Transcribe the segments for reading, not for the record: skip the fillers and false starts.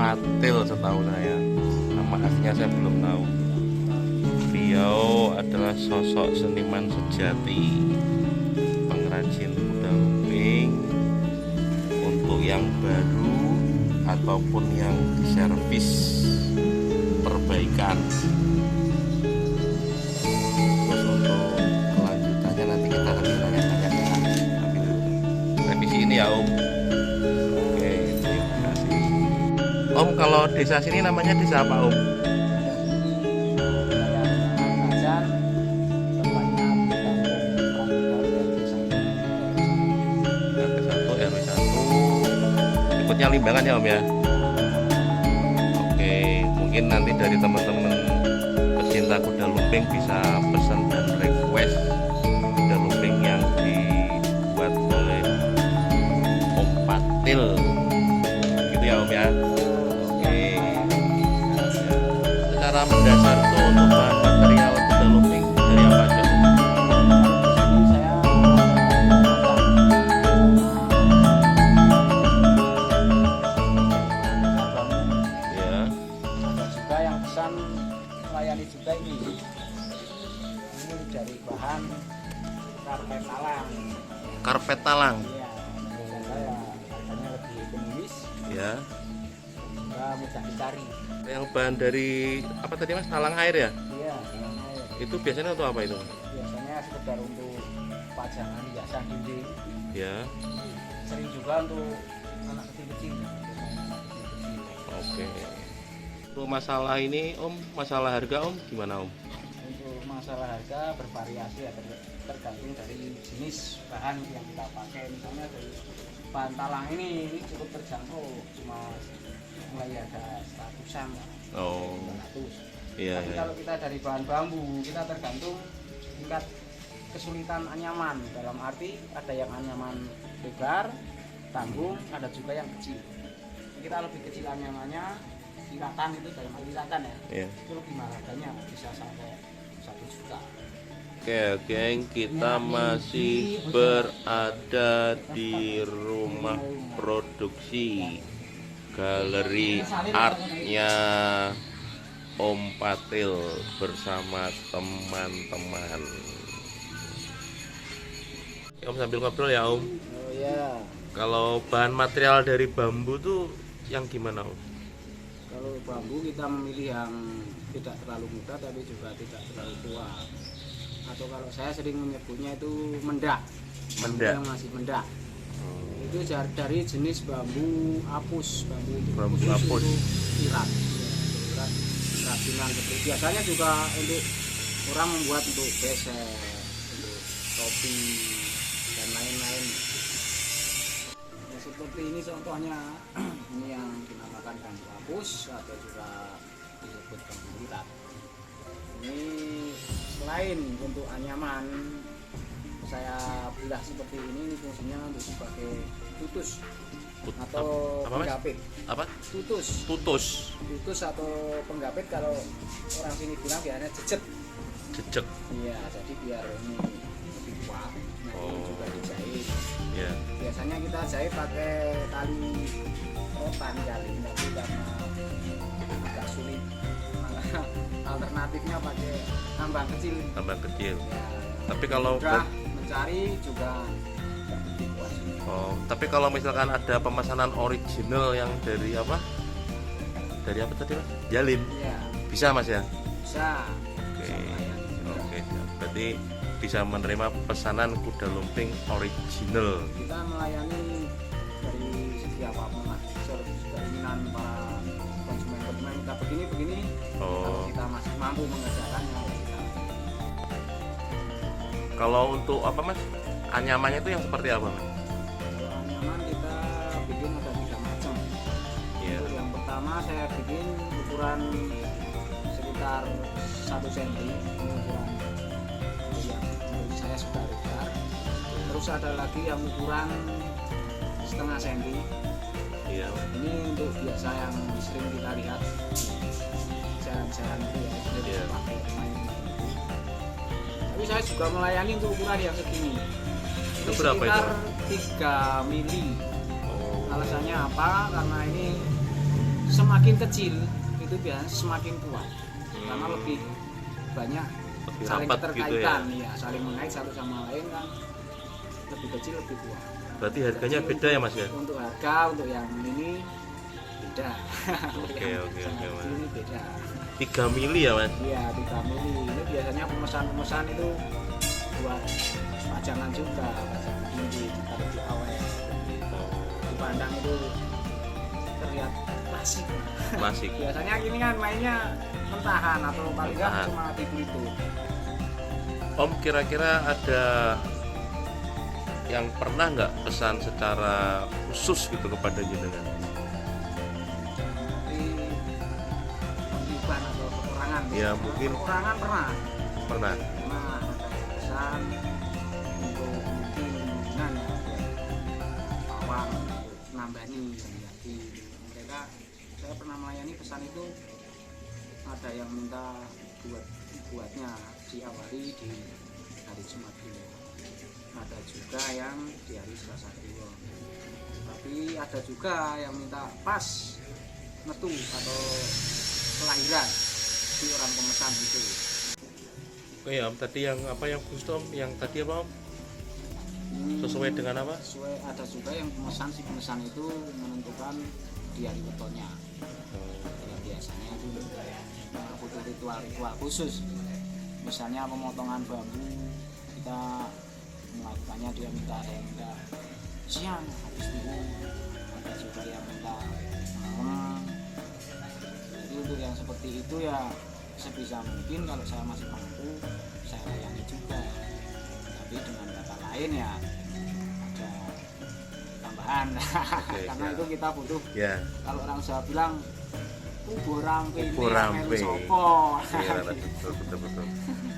Patil setahu saya. Nama aslinya saya belum tahu. Beliau adalah sosok seniman sejati, pengrajin kuda lumping untuk yang baru ataupun yang diservis perbaikan. Terus untuk kelanjutannya nanti kita akan tanya-tanya ambil revisi ini ya Om. Oke, terima kasih Om. Kalau desa sini namanya desa apa Om? Ikutnya Limbangan ya Om ya. Oke, mungkin nanti dari teman-teman pecinta kuda lumping bisa pesan dan request kuda lumping yang dibuat oleh Om Patil gitu ya Om ya. Oke, secara mendasar tuh untuk bahan material kuda lumping dari apa aja? Melayani juga ini dari bahan karpet talang. Karpet talang. Iya, saya harganya lebih ekonomis. Ya. Juga mudah dicari. Yang bahan dari apa tadi Mas? Talang air ya? Iya, talang air. Itu biasanya untuk apa itu? Biasanya sekedar untuk pajangan hiasan dinding. Ya. Sering juga untuk anak kecil-kecil. Oke. Untuk masalah ini Om, masalah harga Om gimana Om? Untuk masalah harga bervariasi ya, tergantung dari jenis bahan yang kita pakai. Misalnya dari bahan talang ini cukup terjangkau, cuma mulai ada 100-an lah. Oh. 100. Iya. Tapi kalau kita dari bahan bambu, kita tergantung tingkat kesulitan anyaman. Dalam arti ada yang anyaman lebar, tanggung, ada juga yang kecil. Kita lebih kecil anyamannya. Lilatan itu dalam lilatan ya, itu lebih mahal harganya, bisa sampai 1 juta. Oke geng, kita masih berada di rumah produksi galeri artnya Om Patil bersama teman-teman. Om sambil ngobrol ya Om. Oh ya. Kalau bahan material dari bambu tuh yang gimana Om? Kalau bambu kita memilih yang tidak terlalu muda tapi juga tidak terlalu tua. Atau kalau saya sering menyebutnya itu mendak. Mendak. Yang masih mendak. Itu dari jenis bambu apus, bambu apus. Irak. Ya, kerajinan seperti biasanya juga untuk orang membuat untuk besek, untuk topi dan lain-lain. Ya, seperti ini contohnya. Ini yang dinamakan bambu apus atau juga disebut bambu lirat. Ini selain untuk anyaman saya belah seperti ini fungsinya untuk sebagai tutus atau penggapit. Apa? Tutus. Tutus atau penggapit kalau orang sini bilang biasanya jejek. Jejek. Iya, jadi biar ini lebih kuat. Nah, ini juga dijahit. Ya. Biasanya kita jahit pakai tali rotan kali, tapi karena agak sulit, maka alternatifnya pakai tambang kecil. Tambang kecil. Ya, tapi kalau mudah mencari juga kuat. Oh, tapi kalau misalkan ada pemesanan original yang dari apa? Dari apa tadi Mas? Jalin. Ya. Bisa Mas ya? Bisa. Oke. Oke. Berarti bisa menerima pesanan kuda lumping original. Kita melayani dari segi apapun lah, keinginan para konsumen kita begini. Kalau kita masih mampu mengerjakannya kita. Kalau untuk apa Mas? Anyamannya itu yang seperti apa Mas? Kalau anyaman kita bikin ada 3 macam. Iya. Untuk yang pertama saya bikin ukuran sekitar 1 cm. Ini ukuran yang menurut saya sudah lebar. Terus ada lagi yang ukuran setengah senti. Iya. Ini untuk biasa yang sering kita lihat jalan-jalan itu ya, Iya. pakai main. Tapi saya juga melayani untuk ukuran yang segini. Itu berapa itu? Sekitar 3 mili. Oh. Alasannya apa? Karena ini semakin kecil itu biasanya semakin kuat karena lebih banyak Lebih saling rapat gitu ya. keterkaitan ya, saling mengait satu sama lain kan, lebih kecil lebih kuat. Berarti harganya Jadi beda ya Mas ya? Untuk harga untuk yang ini beda. Oke, oke, oke, Mas. Ini beda. 3 mili ya Mas? Iya 3 mili. Ini biasanya pemesan itu buat pajangan juga, pajangan tinggi taruh di awet. Dipandang itu terlihat klasik. Masih. Biasanya gini kan mainnya mentahan atau paling nggak Mentahan. cuma di itu. Om kira-kira ada yang pernah nggak pesan secara khusus gitu kepada jenengan? Di pembukaan atau kekurangan. Ya, mungkin. Kekurangan pernah. Pernah. Nah, ada pesan untuk mungkin kemungkinan ya bawang nambani lagi. Mereka saya pernah melayani pesan itu ada yang minta buatnya diawali di hari Jumat dulu. Ada juga yang di hari Selasa dulu. Tapi ada juga yang minta pas metu atau kelahiran di orang pemesan itu. Oke ya Om, tadi yang apa yang khusus Om? Yang tadi apa Om? Sesuai dengan apa? Sesuai, ada juga yang pemesan, si pemesan itu menentukan di hari wetonnya. Ya, biasanya itu butuh ritual khusus. Misalnya pemotongan bambu, kita melakukannya dia minta siang habis itu. Ada juga yang minta malam. Jadi untuk yang seperti itu ya sebisa mungkin kalau saya masih mampu saya layani juga. Tapi dengan kata lain ya ada tambahan. Karena siap. itu kita butuh. Ya. Kalau orang Jawa bilang ubur rampe Rampe. sopo. Iya, betul.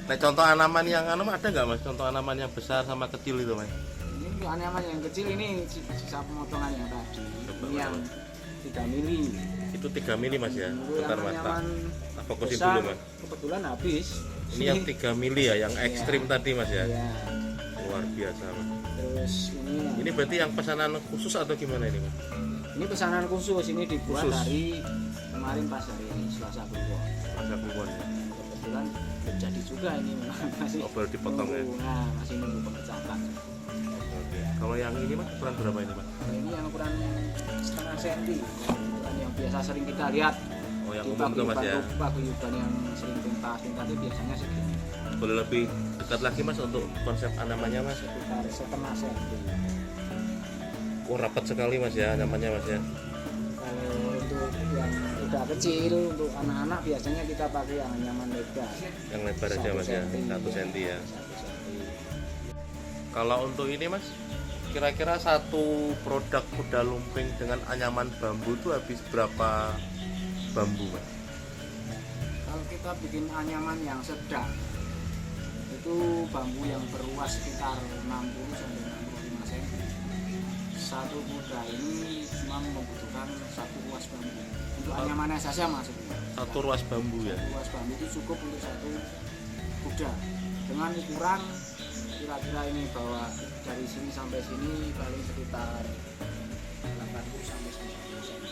Nah, contoh anaman yang ada nggak Mas? Contoh anaman yang besar sama kecil itu Mas? Ini untuk anyaman yang kecil ini sisa pemotongan yang tadi. Coba, Ini yang 3 mili. Itu 3 mili Mas ya? Untuk Bentar yang Mas, anyaman tak fokusin besar, dulu Mas. kebetulan habis. Ini yang 3 mili ya, yang ekstrim tadi Mas ya? Ya. Luar biasa Mas. Terus Ini berarti yang pesanan khusus atau gimana ini Mas? ini pesanan khusus, ini dibuat Khusus. dari kemarin pas hari Selasa Kliwon. Masa kliwon ya? Kebetulan jadi juga ini masih Oh, baru dipotong ya? nunggu, nah, masih nunggu pengecatan. Oke. Kalau yang ini Mas, ukuran berapa ini Mas? Nah, ini yang ukuran setengah senti, ukuran yang biasa sering kita lihat Oh, yang di umum tuh Mas ya? paguyuban yang sering pintas itu biasanya segini, Boleh lebih dekat lagi Mas untuk konsep anamannya Mas? sekitar setengah senti. Oh, rapat sekali Mas ya, anamannya Mas ya? Kalau untuk yang udah kecil, untuk anak-anak biasanya kita pakai yang nyaman lebar. Yang lebar aja Mas ya, 1 senti ya. 1 senti. Kalau untuk ini Mas, kira-kira satu produk kuda lumping dengan anyaman bambu itu habis berapa bambu Mas? Kalau kita bikin anyaman yang sedang, itu bambu yang beruas sekitar 60 sampai 65 cm. Satu kuda ini cuma membutuhkan 1 ruas bambu. Untuk anyamannya saja maksudnya. 1 ruas bambu ya? 1 ruas bambu itu cukup untuk 1 kuda. Dengan ukuran kira-kira ini bahwa dari sini sampai sini paling sekitar 80 sampai 90 cm.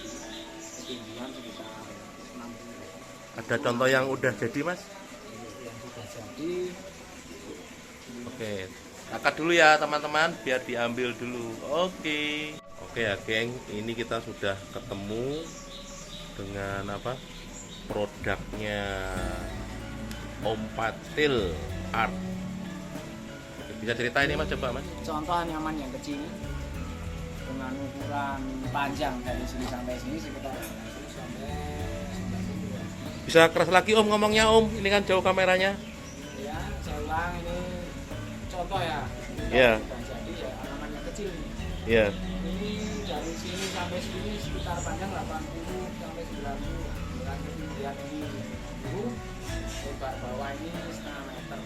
Ketinggian sekitar 60. Ada contoh yang udah jadi Mas? Yang sudah jadi. Oke, angkat dulu ya teman-teman biar diambil dulu. Oke ya geng, ini kita sudah ketemu dengan apa produknya Om Patil Art. Bisa cerita ini Mas, coba Mas? Contoh anyaman yang kecil dengan ukuran panjang dari sini sampai sini sekitar 60 sampai 90. Bisa keras lagi Om ngomongnya Om, ini kan jauh kameranya. Ya, saya ulang ini contoh ya. Iya. Jadi ya anyaman yang kecil ini. Iya. Ini dari sini sampai sini sekitar panjang 80 sampai 90. Dengan ketinggian ini 10, lebar bawah ini setengah meter.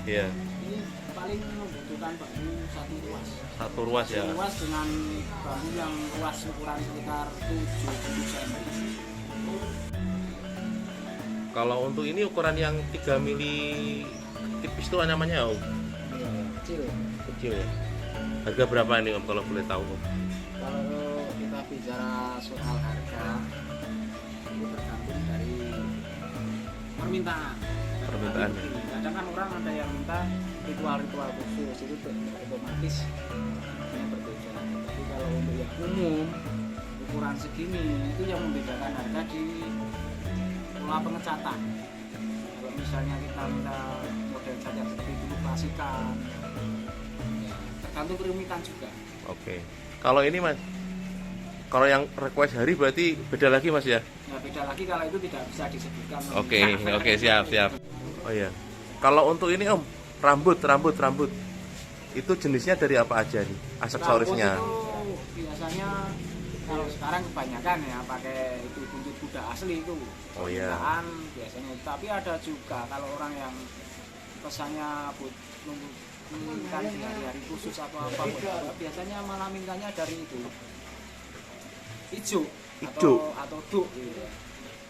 Iya. Ini paling membutuhkan bambu 1 ruas. 1 ruas ya. Luas dengan bambu yang luas ukuran sekitar 70 cm. Kalau untuk ini ukuran yang 3 mili tipis itu namanya Om? Kecil. Kecil ya. Harga berapa ini Om kalau boleh tahu Om? Kalau kita bicara soal harga, itu tergantung dari permintaan. Kadang kan orang ada yang minta ritual-ritual khusus itu otomatis yang berbeda. Tapi kalau untuk yang umum ukuran segini itu yang membedakan harga di pola pengecatan. Kalau misalnya kita minta model cat yang seperti itu klasikan, ya, tergantung kerumitan juga. Oke. Kalau ini Mas, kalau yang request hari berarti beda lagi Mas ya? Nah, beda lagi kalau itu tidak bisa disebutkan. Oke, siap. Oh iya. Kalau untuk ini Om, rambut. Itu jenisnya dari apa aja nih? Aksesorisnya. Itu biasanya kalau sekarang kebanyakan ya pakai itu buntut kuda asli itu. Oh iya. Biasanya. Tapi ada juga kalau orang yang pesannya menginginkan di hari-hari khusus atau apa biasanya malah mintanya dari itu hijau atau duk gitu.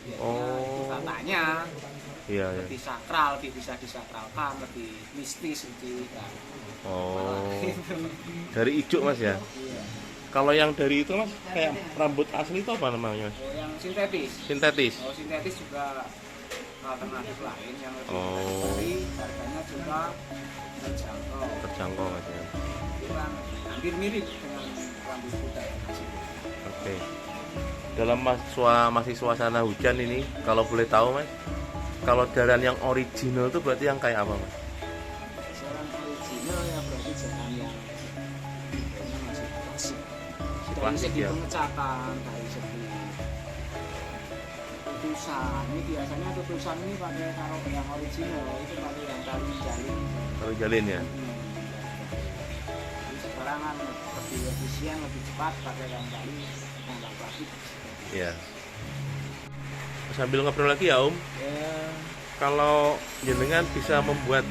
Itu katanya iya. Lebih sakral, bisa disakralkan, lebih mistis gitu kan. Dari hijau Mas ya? Iya. Kalau yang dari itu Mas, kayak rambut asli itu apa namanya Mas? Yang sintetis. Sintetis Juga alternatif lain yang lebih dari harganya juga terjangkau Mas ya. Itu kan hampir mirip dengan rambut kuda yang asli. Oke. Dalam masih suasana hujan ini, kalau boleh tahu Mas, kalau jalan yang original itu berarti yang kayak apa Mas? Jalan original ya berarti jalan yang masih klasik. Dari segi pengecatan, dari segi tutusan, ini biasanya tutusan ini pakai kalau yang original itu pakai yang tali jalin ya. Jadi sekarang kan lebih efisien, lebih cepat pakai yang tali tambah plastik. Iya. Sambil ngobrol lagi ya Om. Ya. Kalau jenengan bisa membuat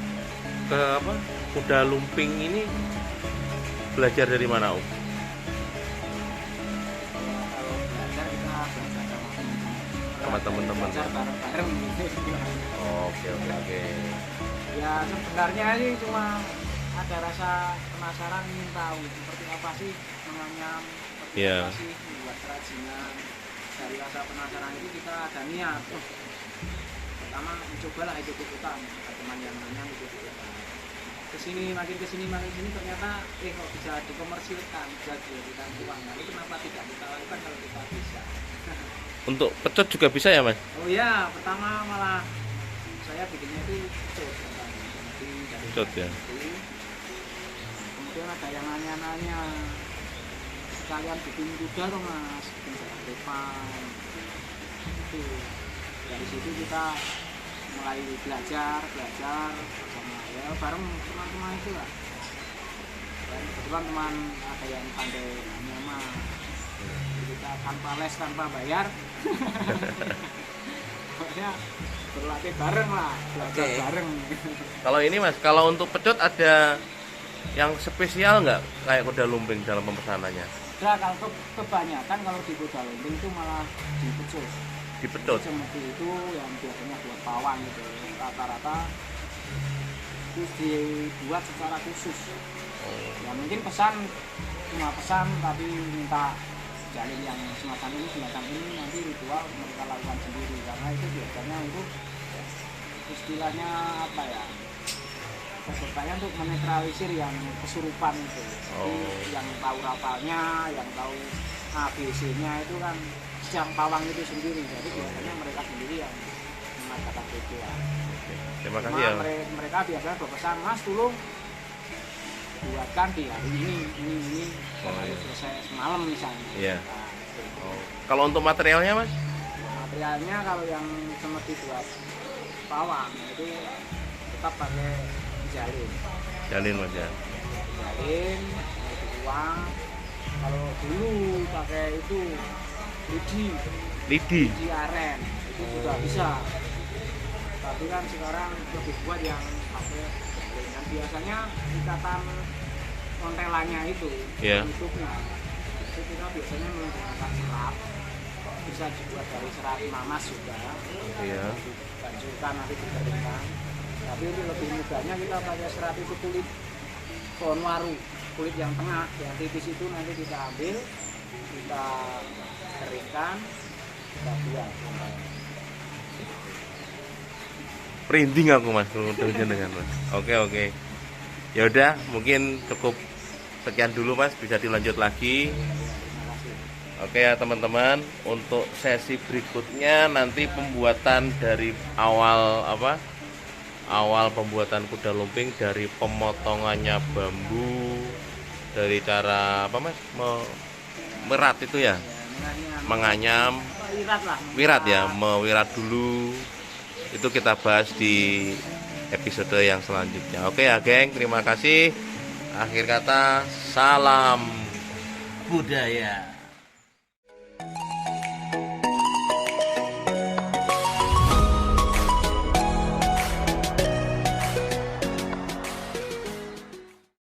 kuda lumping ini belajar dari mana Om? Kalau belajar kita belajar Sama teman-teman. Belajar bareng-bareng gitu. Oke. Ya sebenarnya sih cuma ada rasa penasaran ingin tahu seperti apa sih menganyam, seperti apa sih membuat kerajinan. Dari rasa penasaran itu kita ada niat. Pertama mencobalah ikut-ikutan, teman yang nanya ikut-ikutan. Makin kesini ternyata kok bisa dikomersilkan, bisa dijadikan uang. Lalu kenapa tidak kita lakukan kalau kita bisa? Untuk pecot juga bisa ya Mas? Oh iya, pertama malah saya bikinnya itu pecot ya. Kemudian ada yang nanya-nanya, sekalian bikin kuda dong Mas, bikin jalan depan. Itu dari situ kita mulai belajar bersama ya bareng teman-teman itu lah. Dan kebetulan teman ada yang pandai nyaman, kita tanpa les tanpa bayar. Pokoknya berlatih bareng lah, belajar bareng. Kalau ini Mas, kalau untuk pecot ada yang spesial nggak kayak kuda lumping dalam pemesanannya? Nah, kalau kebanyakan kalau di kuda lumping itu malah dipecut seperti itu yang biasanya buat pawang itu rata-rata terus dibuat secara khusus. Ya mungkin cuma pesan tapi minta jalin yang semacam ini nanti ritual mereka lakukan sendiri karena itu biasanya untuk istilahnya apa ya, pesertanya untuk menetralisir yang kesurupan itu. Jadi yang tahu rapalnya, yang tahu ABC-nya itu kan yang pawang itu sendiri. Jadi biasanya mereka sendiri yang mengatakan ritual. Terima kasih ya. Mereka biasanya berpesan, Mas tolong buatkan di hari ini harus selesai semalam misalnya. Iya. Kalau untuk materialnya Mas? Materialnya kalau yang seperti buat pawang itu tetap pakai jalin Mas ya. Jalin, uang. Kalau dulu pakai itu lidi aren itu juga bisa. Tapi kan sekarang lebih buat yang pakai yang biasanya ikatan kontelannya itu, tutupnya. Itu kita biasanya menggunakan serat. Bisa dibuat dari serat nanas juga. Iya. Dihancurkan nanti dikeringkan. Tapi lebih mudahnya kita pakai serat itu kulit pohon waru, kulit yang tengah, yang tipis itu nanti kita ambil, kita keringkan, kita buat. Merinding aku mas kalau dengan mas. Oke. Ya udah, mungkin cukup sekian dulu mas, bisa dilanjut lagi. Terima kasih. Oke ya teman-teman, untuk sesi berikutnya nanti pembuatan dari awal pembuatan kuda lumping, dari pemotongannya bambu, dari cara merat itu ya, menganyam, wirat ya, mewirat dulu. Itu kita bahas di episode yang selanjutnya. Oke ya geng, terima kasih. Akhir kata, salam budaya.